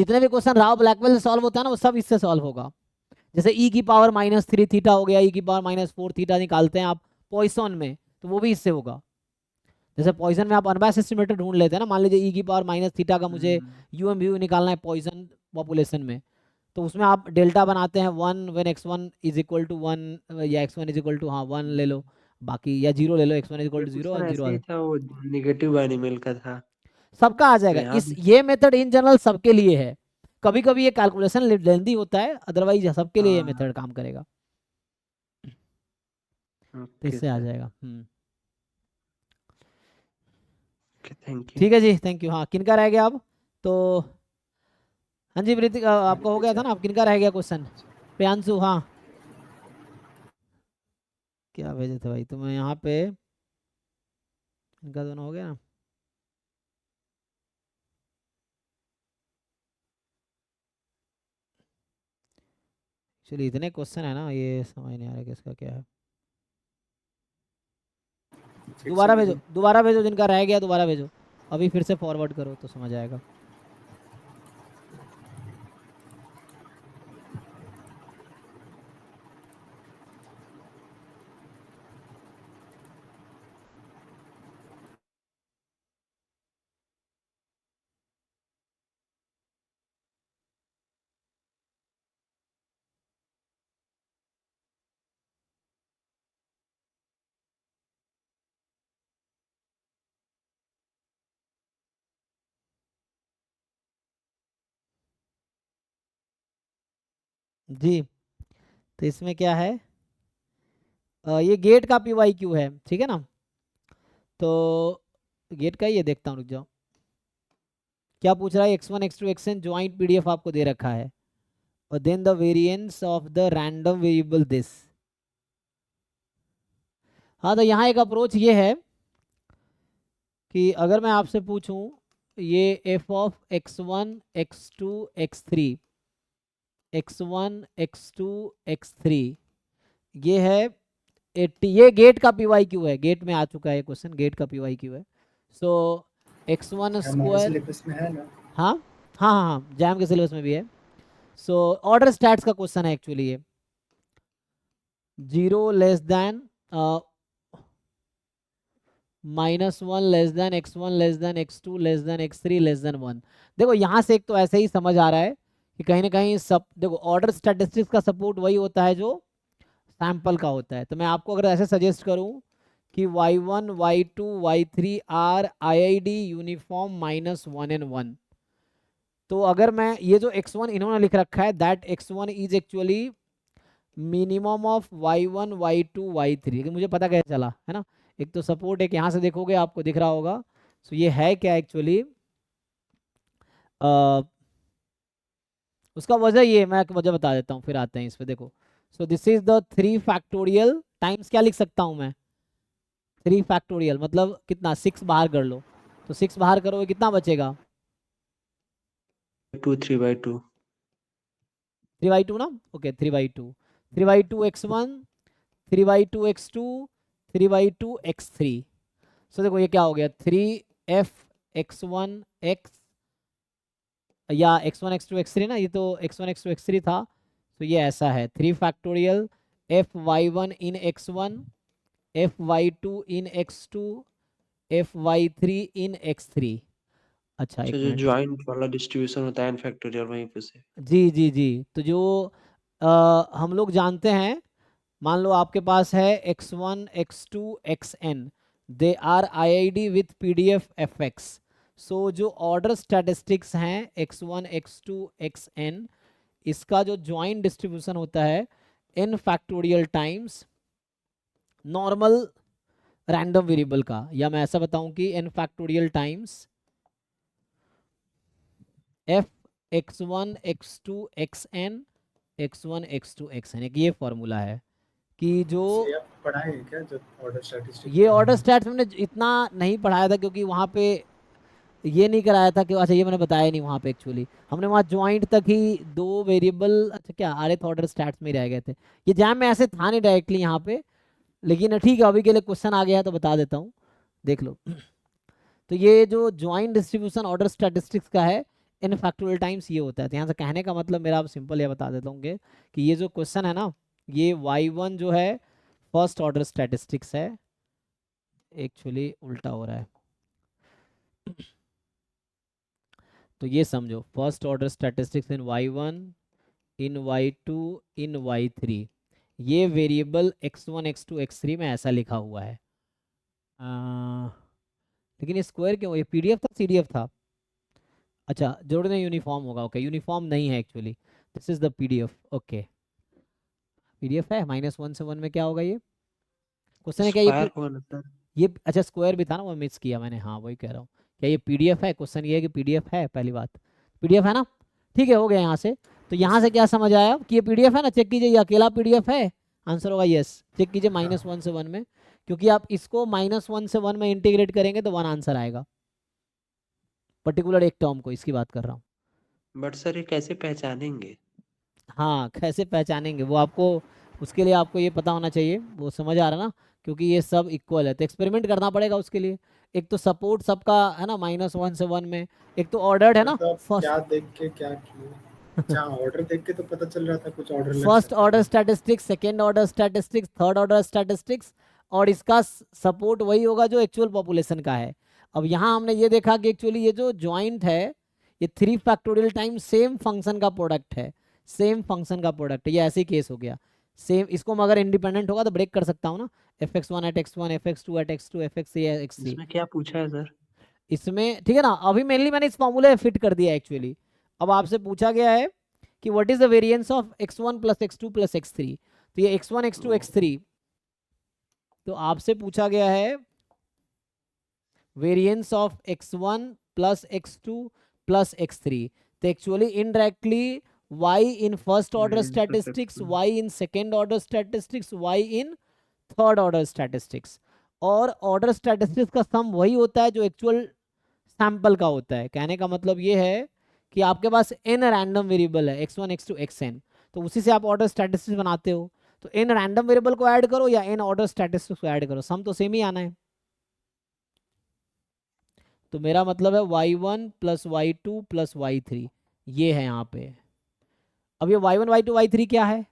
जितने भी question Rao Blackwell से सॉल्व होता है ना वो सब इससे सॉल्व होगा। जैसे ई की पावर -3 थीटा हो गया, ई की पावर -4 थीटा निकालते हैं आप पॉइसन में, तो वो भी इससे होगा। जैसे पॉइसन में आप अनबायस्ड एस्टिमेटर ढूंढ लेते हैं ना, मान लीजिए ई की पावर -थीटा का मुझे यूएमवी निकालना है पॉइसन पॉपुलेशन में, तो उसमें आप डेल्टा बनाते हैं 1 when x1 is equal to 1 या x1 इज इक्वल टू, हाँ 1 ले लो, बाकी या 0 ले लो, x1 इज इक्वल ये टू 0 क्वेश्चन और 0 ऐसे ही था, वो नेगेटिव एनिमल का था, सबका आ तो जाएगा। यहाँ इस भी ये मेथड इन जनरल सबके लिए है, कभी कभी ये कैलकुलेशन लेंदी होता है, अदरवाइज सबके लिए ये हाँ। मेथड काम करेगा। तो ओके इससे आ सर, जाएगा। Okay thank you. ठीक है जी, थैंक यू। हाँ किनका रह गया अब तो, हाँ जी प्रीति आपका हो गया था ना, अब किनका रह गया क्वेश्चन? प्रियांशु, हाँ क्या भेजे थे भाई तुम्हें यहाँ पे, इनका दोनों हो गया ना। चलिए इतने क्वेश्चन है ना, ये समझ नहीं आ रहा किसका क्या है। दोबारा भेजो, दोबारा भेजो, जिनका रह गया दोबारा भेजो, अभी फिर से फॉरवर्ड करो तो समझ आएगा। जी तो इसमें क्या है, ये गेट का PYQ है, ठीक है ना। तो गेट का ही ये देखता हूँ, रुक जाओ। क्या पूछ रहा है, x1 x2 xn joint PDF आपको दे रखा है, और then the variance of the random variable this. हाँ तो यहाँ एक अप्रोच ये है कि अगर मैं आपसे पूछूं ये f of x1 x2 x3, x1 x2 x3 ये है 80, ये गेट का PYQ है, गेट में आ चुका है क्वेश्चन, गेट का PYQ है। सो x1 स्क्वायर, सिलेबस में है ना? हाँ हाँ हाँ हाँ जैम के सिलेबस में भी है। सो ऑर्डर स्टैट्स का क्वेश्चन है एक्चुअली ये, 0 less than -1 less than x1 less than x2 less than x3 less than 1। देखो यहाँ से एक तो ऐसे ही समझ आ रहा है कि कहीं ना कहीं सब, देखो ऑर्डर स्टैटिस्टिक्स का सपोर्ट वही होता है जो सैंपल का होता है। तो मैं आपको अगर ऐसे सजेस्ट करूं कि y1 y2 y3 are IID uniform -1 and 1, तो अगर मैं ये जो x1 इन्होंने लिख रखा है, that x1 is actually minimum of y1 y2 y3, मुझे पता कैसे चला है ना, एक तो सपोर्ट एक यहाँ से देखोगे आपको दिख रहा होगा। सो ये है क्या एक्चुअली, उसका वजह ये मैं वजह बता देता हूँ, फिर आते हैं इस पे। देखो so this is the 3 factorial times, क्या लिख सकता हूँ मैं, 3 फैक्टोरियल मतलब कितना, 6 बाहर कर लो, तो 6 बाहर करोगे कितना बचेगा, 3/2 3/2 ना, ओके 3/2, 3/2 x1, 3/2 x2, 3/2 x3। सो देखो ये क्या हो गया, 3f x1 x या x1 x2 x3 ना, ये तो x1 x2 x3 था, तो ये ऐसा है 3 फैक्टोरियल fy1 इन x1, fy2 इन x2, fy3 इन x3। अच्छा एक अच्छा, जो मिनट, ज्वाइंट वाला डिस्ट्रीब्यूशन होता है एन फैक्टोरियल वहीं पे से। जी जी जी, तो जो हम लोग जानते हैं, मान लो आपके पास है x1 x2 xn, they are IID with PDF fx। So जो ऑर्डर स्टैटिस्टिक्स हैं x1 x2 xn, इसका जो ज्वाइंट डिस्ट्रीब्यूशन होता है n factorial times normal random variable का, या मैं ऐसा बताऊं कि n factorial times f x1 x2 xn x1 x2 xn, एक ये फॉर्मूला है कि जो ये आप पढ़ाए हैं क्या जब ऑर्डर स्टैटिस्टिक्स ये पढ़ाए ऑर्डर हैं? स्टैट्स मैंने इतना नहीं पढ़ाया था, क्योंकि वहाँ पे ये नहीं कराया था कि, अच्छा ये मैंने बताया नहीं वहाँ पे, एक्चुअली हमने वहाँ ज्वाइंट तक ही 2 वेरिएबल, अच्छा क्या आरएथ ऑर्डर स्टैट्स में ही रह गए थे। ये जैम में ऐसे था नहीं डायरेक्टली यहाँ पे, लेकिन ठीक है अभी के लिए क्वेश्चन आ गया है तो बता देता हूँ, देख लो। तो ये जो ज्वाइंट डिस्ट्रीब्यूशन ऑर्डर स्टैटिस्टिक्स का है, इन फैक्टोरियल टाइम्स ये होता है। तो यहाँ से कहने का मतलब मेरा, आप सिंपल ये बता देता हूँ कि ये जो क्वेश्चन है ना, ये y1 जो है फर्स्ट ऑर्डर स्टैटिस्टिक्स है, एक्चुअली उल्टा हो रहा है। तो ये समझो, फर्स्ट ऑर्डर स्टैटिस्टिक्स इन y1 इन y2 इन y3, ये वेरिएबल x1 x2 x3 में ऐसा लिखा हुआ है। लेकिन स्क्वायर क्यों, ये पीडीएफ था सीडीएफ था? अच्छा, जोड़ने यूनिफॉर्म होगा, ओके यूनिफॉर्म नहीं है actually, this is the PDF, okay PDF है। -1 से 1 में क्या होगा ये क्वेश्चन है क्या? स्क्वायर होगा ना सर? ये अच्छा स्क्वायर भी था ना, वो मिस किया मैंने, हाँ वही कह रहा हूँ। क्या ये पीडीएफ है? क्वेश्चन ये है कि पीडीएफ है, पहली बात पीडीएफ है ना, ठीक है हो गया यहाँ से। तो यहाँ से क्या समझ आया कि ये पीडीएफ है ना, चेक कीजिए ये अकेला पीडीएफ है, आंसर होगा यस। चेक कीजिए -1 से 1 में, क्योंकि आप इसको -1 से 1 में इंटीग्रेट करेंगे तो 1 आंसर आएगा, पर्टिकुलर एक टर्म को, इसकी बात कर रहा हूँ। बट सर ये कैसे पहचानेंगे? हाँ कैसे पहचानेंगे वो आपको, उसके लिए आपको ये पता होना चाहिए, वो समझ आ रहा ना, क्योंकि ये सब इक्वल है तो एक्सपेरिमेंट करना पड़ेगा उसके लिए। एक तो सपोर्ट सबका है ना -1 से 1 में, एक तो ऑर्डर्ड है ना, तो फर्स्ट क्या देख के क्या किए? अच्छा ऑर्डर देख के तो पता चल रहा था कुछ ऑर्डर लग फर्स्ट सकता ऑर्डर है। Statistics, second order statistics, third order statistics, और इसका सपोर्ट वही होगा जो एक्चुअल पॉपुलेशन का है। अब यहाँ हमने ये देखा कि एक्चुअली ये जो ज्वाइंट है ये 3 फैक्टोरियल टाइम सेम फंक्शन का प्रोडक्ट है, सेम फंक्शन का प्रोडक्ट है, ये ऐसे केस हो गया सेम। इसको मैं अगर इंडिपेंडेंट होगा तो ब्रेक कर सकता हूँ ना, fx1 at x1 fx2 at x2 fx3 at x3। इसमें क्या पूछा है सर? इसमें ठीक है ना, अभी मेनली मैंने इस फॉर्मूले फिट कर दिया एक्चुअली। अब आपसे पूछा गया है कि what is the variance of x1 + x2 + x3, तो ये x1 x2 x3, तो आपसे पूछा गया है variance of x1 + x2 + x3। तो actually indirectly y in first order Variance of statistics, x1. y in second order statistics, y in third order statistics. और order statistics का सम वही होता है जो एक्चुअल सैंपल का होता है। कहने का मतलब ये है कि आपके पास n रैंडम वेरिएबल है x1 x2 xn, तो उसी से आप ऑर्डर स्टैटिस्टिक्स बनाते हो। तो n रैंडम वेरिएबल को ऐड करो या n ऑर्डर स्टैटिस्टिक्स को ऐड करो, सम तो सेम ही आना है। तो मेरा मतलब है y1 + y2 + y3, ये है यहाँ पे। अब ये y1 y2 y3 क्या है?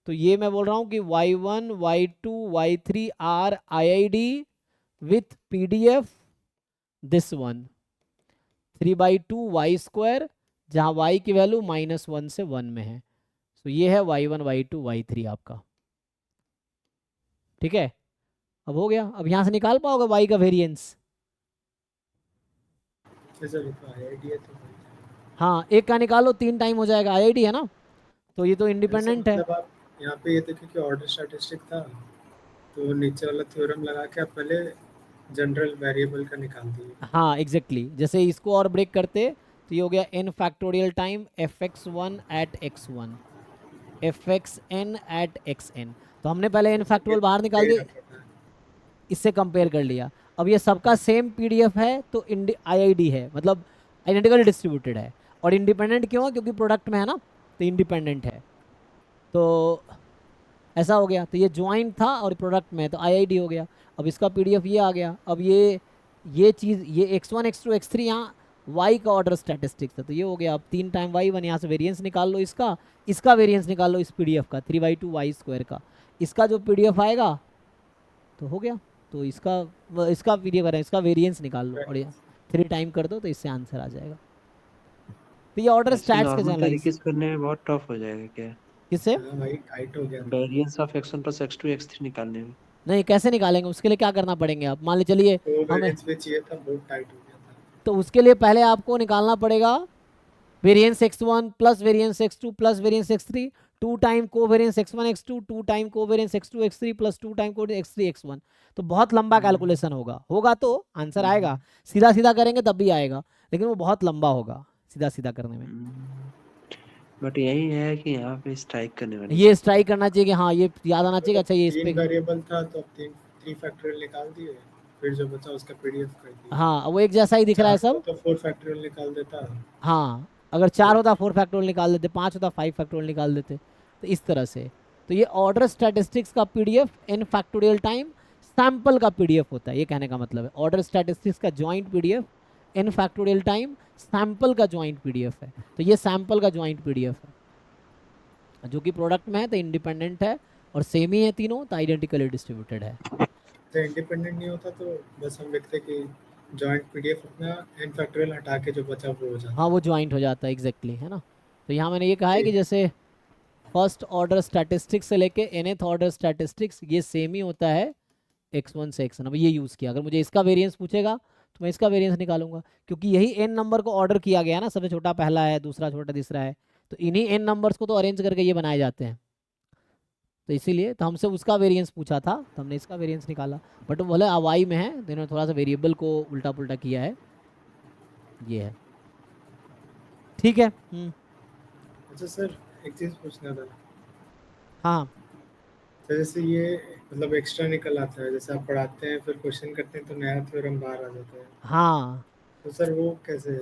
तो ये मैं बोल रहा हूँ कि y1 y2 y3 are IID with PDF this one 3/2 y², जहाँ y की वैल्यू -1 से 1 में है। तो ये है y1 y2 y3 आपका, ठीक है। अब हो गया, अब यहाँ से निकाल पाओगे y का वेरिएंस? जैसे लिखा है आईडी तो हाँ एक का निकालो, 3 टाइम हो जाएगा, IID है ना, तो ये तो ऐसे इंडिपेंडेंट है। मतलब आप यहाँ पे ये देखिए कि ऑर्डर स्टैटिस्टिक था तो नीचे वाला थ्योरम लगा के आप पहले जनरल वेरिएबल का निकाल दिए। हाँ एग्जैक्टली जैसे इसको और ब्रेक करते तो ये हो गया n factorial time fx1 at x1 fxn at xn। तो हमने पहले n फैक्टोरियल बाहर निकाल दिए, इससे कंपेयर कर लिया। अब ये सबका सेम PDF है तो IID है, मतलब आइडेंटिकल डिस्ट्रीब्यूटेड है। और इंडिपेंडेंट क्यों है? क्योंकि प्रोडक्ट में है ना, तो इंडिपेंडेंट है। तो ऐसा हो गया, तो ये ज्वाइंट था और प्रोडक्ट में है तो IID हो गया। अब इसका PDF ये आ गया। अब ये चीज़, ये x1 x2 x3 यहाँ y का ऑर्डर स्टैटिस्टिक्स है, तो ये हो गया। अब 3 टाइम y1, यहाँ से वेरिएंस निकाल लो, इसका वेरिएंस निकाल लो इस PDF का 3/2 y² का, इसका जो PDF आएगा तो हो गया। तो इसका PDF है, इसका वेरिएंस निकाल लो और 3 टाइम कर दो तो इससे आंसर आ जाएगा। तो ये ऑर्डर ऐसे स्टैट्स का नॉर्मल जनरलाइज तरीके से करने में बहुत टफ हो जाएगा क्या? किससे? हाँ भाई टाइट हो गया। Variance of x1 + x2 x3 निकालने में नहीं कैसे निकालेंगे, उसके लिए क्या करना पड़ेंगे आप मान ले चलिए तो हमें, वेरिएंस में चाहिए था, बहुत टाइट हो गया था। तो उसके लिए पहले आपको निकालना पड़ेगा variance x1 + variance x2 + variance x3, 2 time covariance x1 x2, 2 time covariance x2 x3 + 2 time covariance x3 x1। तो बहुत लंबा कैलकुलेशन होगा तो आंसर आएगा, सीधा सीधा करेंगे तब भी आएगा, लेकिन वो बहुत लंबा होगा सीधा सीधा करने में। बट यही है कि यहाँ पे स्ट्राइक करने वाली ये स्ट्राइक करना चाहिए कि हाँ ये याद आना चाहिए, अच्छा ये इस 3 पे, वेरिएबल था तो 3 फैक्टोरियल निकाल दिए, फिर जो बचा उसका PDF कर दिया। हाँ वो एक जैसा ही दिख रहा है 4 सब। तो 4 फैक्टोरियल निकाल देता। हाँ अगर 4 होता 4 फैक्टोरियल निकाल देते, 5 होता 5 फैक्टोरियल निकाल देते, तो इस तरह से। तो ये ऑर्डर स्टैटिस्टिक्स का PDF n factorial time sample का PDF होता है, ये कहने का मतलब है। ऑर्डर स्टैटिस्टिक्स का joint PDF n factorial time sample का ज्वाइंट पीडीएफ है। तो ये सैंपल का ज्वाइंट पीडीएफ है जो कि प्रोडक्ट में है तो इंडिपेंडेंट है और सेम ही है तीनों, तो आइडेंटिकली डिस्ट्रीब्यूटेड है। तो इंडिपेंडेंट नहीं होता तो बस हम लिखते कि जॉइंट पीडीएफ अपना n फैक्टोरियल हटा के जो बचा वो हो जाता हाँ वो ज्वाइंट हो जाता है एग्जैक्टली, है ना। तो यहाँ मैंने ये कहा है कि जैसे फर्स्ट ऑर्डर स्टैटिस्टिक्स से लेके nth ऑर्डर स्टैटिस्टिक्स ये सेम ही होता है x1 से xn। अब ये यूज़ किया, अगर मुझे इसका वेरिएंस पूछेगा तो मैं इसका वेरिएंस निकालूंगा, क्योंकि यही n नंबर को ऑर्डर किया गया ना, सबसे छोटा पहला है, दूसरा छोटा तीसरा है, तो इन्हीं n नंबर्स को तो अरेंज करके ये बनाए जाते हैं। तो इसीलिए तो हमसे उसका वेरिएंस पूछा था तो हमने इसका वेरिएंस निकाला, बट वो बोले अवाई में है तो इन्होंने थोड़ा सा वेरिएबल को उल्टा पुल्टा किया है, ये है। ठीक है। अच्छा सर, एक चीज़ पूछना था। हाँ तो जैसे ये मतलब एक्स्ट्रा निकल आता है, जैसे आप पढ़ाते हैं फिर क्वेश्चन करते हैं तो नया थ्योरम बाहर आ जाता है, हाँ, तो सर वो कैसे है?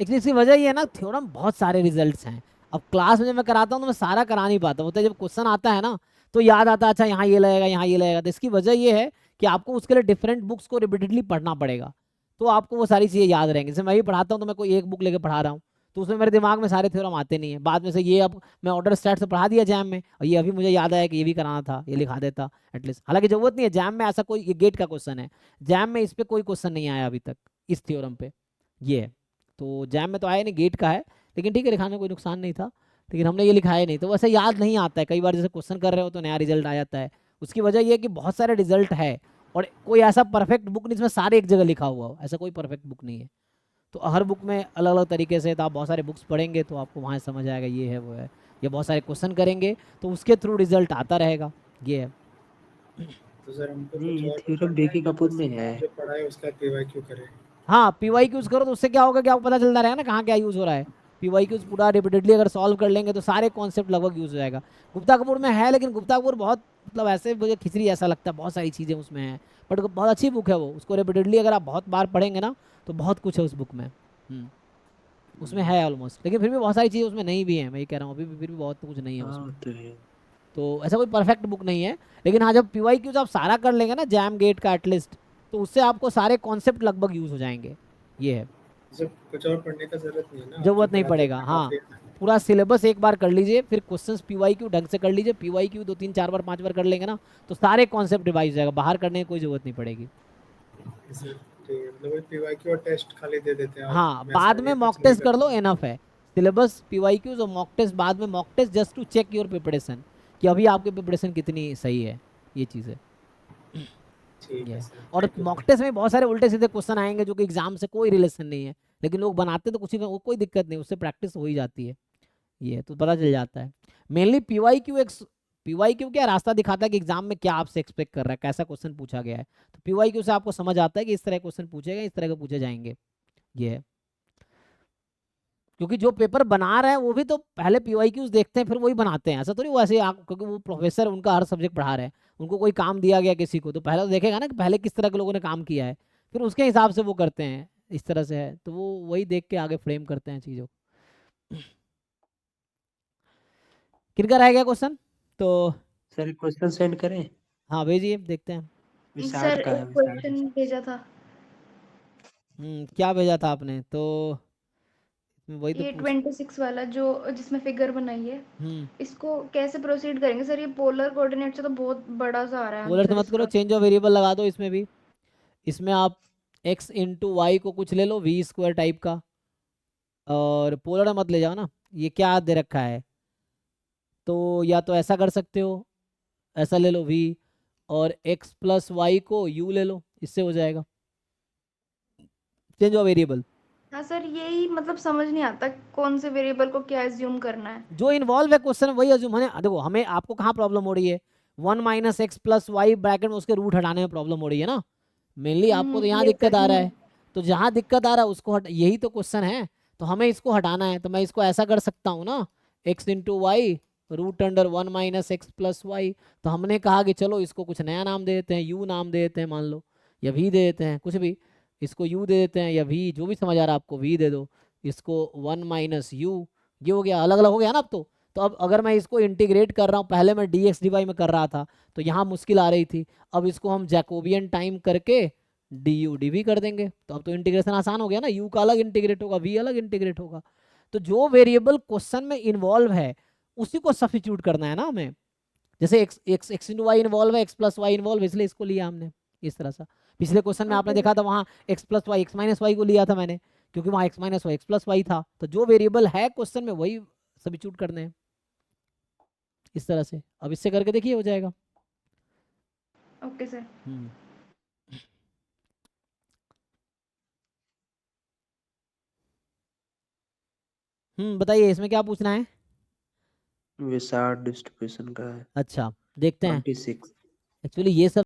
एक्चुअली इसकी वजह ये है ना, थ्योरम बहुत सारे रिजल्ट्स हैं। अब क्लास में जब मैं कराता हूँ तो मैं सारा करा नहीं पाता, होता है जब क्वेश्चन आता है ना तो याद आता है अच्छा यहाँ ये लगेगा यहाँ ये लगेगा। तो इसकी वजह ये है कि आपको उसके लिए डिफरेंट बुक्स को रिपीटेडली पढ़ना पड़ेगा, तो आपको वो सारी चीज़ें याद रहेंगी। जैसे मैं ही पढ़ाता हूँ तो मैं कोई एक बुक लेकर पढ़ा रहा हूँ तो उसमें मेरे दिमाग में सारे थ्योरम आते नहीं है। बाद में से ये अब मैं ऑर्डर स्टैट से पढ़ा दिया जैम में, और ये अभी मुझे याद आया कि ये भी कराना था, ये लिखा देता एटलीस्ट। हालांकि जरूरत नहीं है, जैम में ऐसा कोई, ये गेट का क्वेश्चन है, जैम में इस पर कोई क्वेश्चन नहीं आया अभी तक इस थ्योरम पे, ये है। तो जैम में तो आया नहीं, गेट का है, लेकिन ठीक है लिखाने में कोई नुकसान नहीं था, लेकिन हमने ये लिखाया नहीं तो वैसे याद नहीं आता है। कई बार जैसे क्वेश्चन कर रहे हो तो नया रिजल्ट आ जाता है, उसकी वजह ये है कि बहुत सारे रिजल्ट है और कोई ऐसा परफेक्ट बुक नहीं जिसमें सारे एक जगह लिखा हुआ हो, ऐसा कोई परफेक्ट बुक नहीं है। तो हर बुक में अलग अलग तरीके से, तो आप बहुत सारे बुक्स पढ़ेंगे तो आपको वहाँ समझ आएगा ये है वो है, या बहुत सारे क्वेश्चन करेंगे तो उसके थ्रू रिजल्ट आता रहेगा, ये है। तो सर हमको नहीं, कुछ ये और थ्योरम पढ़ना बेकी है, कपूर बस में है। जो पढ़ा है उसका पीवाईक्यू करें? हाँ पीवाई क्यूज करो तो उससे क्या होगा कि आपको पता चलता रहेगा ना कहाँ क्या यूज़ हो रहा है। पीवाई क्यूज पूरा रिपीटेडली अगर सॉल्व कर लेंगे तो सारे कॉन्सेप्ट लगभग यूज़ हो जाएगा। गुप्ता कपूर में है, लेकिन गुप्ता कपूर बहुत मतलब ऐसे मुझे खिचड़ी ऐसा लगता है, बहुत सारी चीज़ें उसमें हैं, बट बहुत अच्छी बुक है वो, उसको रिपीटेडली अगर आप बहुत बार पढ़ेंगे ना तो बहुत कुछ है उस बुक में। उसमें है ऑलमोस्ट, लेकिन फिर भी बहुत सारी चीज़ें उसमें नहीं भी हैं, मैं ये कह रहा हूँ अभी भी फिर भी बहुत कुछ नहीं है उसमें। हाँ तो है। तो ऐसा कोई परफेक्ट बुक नहीं है, लेकिन हाँ जब पीवाई क्यूज आप सारा कर लेंगे ना जैम गेट का एटलीस्ट, तो उससे आपको सारे कॉन्सेप्ट लगभग यूज़ हो जाएंगे, ये है। जब कुछ और पढ़ने का जरूरत नहीं है ना, आप जो जरूरत नहीं पढ़ाते हैं पड़ेगा, उतना हाँ काफी है। पूरा सिलेबस एक बार कर लीजिए, फिर क्वेश्चंस पीवाईक्यू ढंग से कर लीजिए, पीवाईक्यू 2 3 4 बार 5 बार कर लेंगे ना तो सारे कॉन्सेप्ट रिवाइज हो जाएगा, बाहर करने की कोई जरूरत नहीं पड़ेगी। सर ठीक है, मतलब पीवाईक्यू और टेस्ट खाली दे देते हैं और हाँ वैसा बाद में ये मॉक कुछ नहीं टेस्ट कर लो, करते। एनफ है। सिलेबस पीवाईक्यूज और मॉक टेस्ट बाद में, mock test just to check your preparation कि अभी आपकी प्रिपरेशन कितनी सही है, ये चीज़ है। ठीक है ये सर, और thank you mock sir. Test में बहुत सारे उल्टे सीधे क्वेश्चन आएंगे जो कि एग्जाम से कोई रिलेशन नहीं है, लेकिन लोग बनाते तो कुछ ही में, वो कोई दिक्कत नहीं, उससे प्रैक्टिस हो ही जाती है, ये तो पता चल जाता है। मेनली पीवाईक्यू एक, पीवाईक्यू क्या रास्ता दिखाता है कि एग्जाम में क्या आपसे एक्सपेक्ट कर रहा है, कैसा क्वेश्चन पूछा गया है, तो पीवाईक्यू से आपको समझ आता है कि इस तरह क्वेश्चन पूछेगा, इस तरह के पूछे जाएंगे, ये है। क्योंकि जो पेपर बना रहे हैं वो भी तो पहले पीवाईक्यूज देखते हैं फिर वही बनाते हैं, ऐसा थोड़ी वो ऐसे आप, क्योंकि वो प्रोफेसर उनका हर सब्जेक्ट पढ़ा रहे हैं, उनको कोई काम दिया गया किसी को तो पहले तो देखेगा ना कि पहले किस तरह के लोगों ने काम किया है, फिर उसके हिसाब से वो करते हैं, इस तरह से है, तो वो वही देख के आगे फ्रेम करते हैं चीज़ों को। किनका रह गया क्वेश्चन तो? सर क्वेश्चन सेंड करें? हाँ भेजिए देखते हैं। विशाल सर का है, एक विशाल। क्वेश्चन भेजा था, क्या भेजा था आपने तो? वही तो ये पूछ। 26 वाला जो जिसमें फिगर बनाई है, हम्म इसको कैसे प्रोसीड करेंगे सर? ये पोलर कोऑर्डिनेट से तो बहुत बड़ा सा आ रहा है पोलर से आंसर मत करो, इसका। चेंज ऑफ वेरिएबल लगा दो इसमें भी। इसमें आप x इंटू वाई को कुछ ले लो वी स्क्वायर टाइप का, और पोलर मत ले जाओ ना, ये क्या दे रखा है, तो या तो ऐसा कर सकते हो, ऐसा ले लो v, और x प्लस वाई को u ले लो, इससे हो जाएगा चेंज ऑफ वेरिएबल। हाँ सर, यही मतलब समझ नहीं आता कौन से वेरिएबल को क्या एज्यूम करना है। जो इन्वॉल्व है क्वेश्चन वही अज्यूम है। देखो हमें, आपको कहाँ प्रॉब्लम हो रही है, 1 minus x plus y bracket में उसके रूट हटाने में प्रॉब्लम हो रही है ना, मेनली आपको तो यहाँ ये दिक्कत आ सही रहा है। है। तो जहाँ दिक्कत आ रहा है उसको यही तो क्वेश्चन है, तो हमें इसको हटाना है, तो मैं इसको ऐसा कर सकता हूँ ना, x into y root under 1 minus x plus y. तो हमने कहा कि चलो इसको कुछ नया नाम दे देते हैं, यू नाम दे देते हैं मान लो, या वी दे देते हैं, कुछ भी, इसको यू दे देते हैं या वी, जो भी समझ आ रहा है आपको, वी दे दो, इसको 1 माइनस यू, ये हो गया, अलग अलग हो गया ना अब तो अब अगर मैं इसको इंटीग्रेट कर रहा हूँ, पहले मैं डी एक्स डी वाई में कर रहा था तो यहाँ मुश्किल आ रही थी, अब इसको हम जैकोबियन टाइम करके डी यू डी वी कर देंगे। तो अब तो इंटीग्रेशन आसान हो गया ना, यू का अलग इंटीग्रेट होगा, वी अलग इंटीग्रेट होगा। तो जो वेरिएबल क्वेश्चन में इन्वॉल्व है उसी को सब्स्टिट्यूट करना है ना हमें। जैसे एक्स इंटू वाई इन्वॉल्व है, एक्स प्लस वाई इन्वॉल्व, इसलिए इसको लिया हमने इस तरह से। पिछले क्वेश्चन में आपने ओके देखा सर। था वहाँ x plus y x minus y को लिया था मैंने, क्योंकि वहाँ x minus y x plus y था। तो जो वेरिएबल है क्वेश्चन में वही सब्स्टिट्यूट करने हैं इस तरह से। अब इससे करके देखिए हो जाएगा। Okay sir. हम्म बताइए इसमें क्या पूछना है। विसार्ड डिस्ट्रीब्यूशन का है अच्छा देखते हैं। 26। एक्चुअली ये सब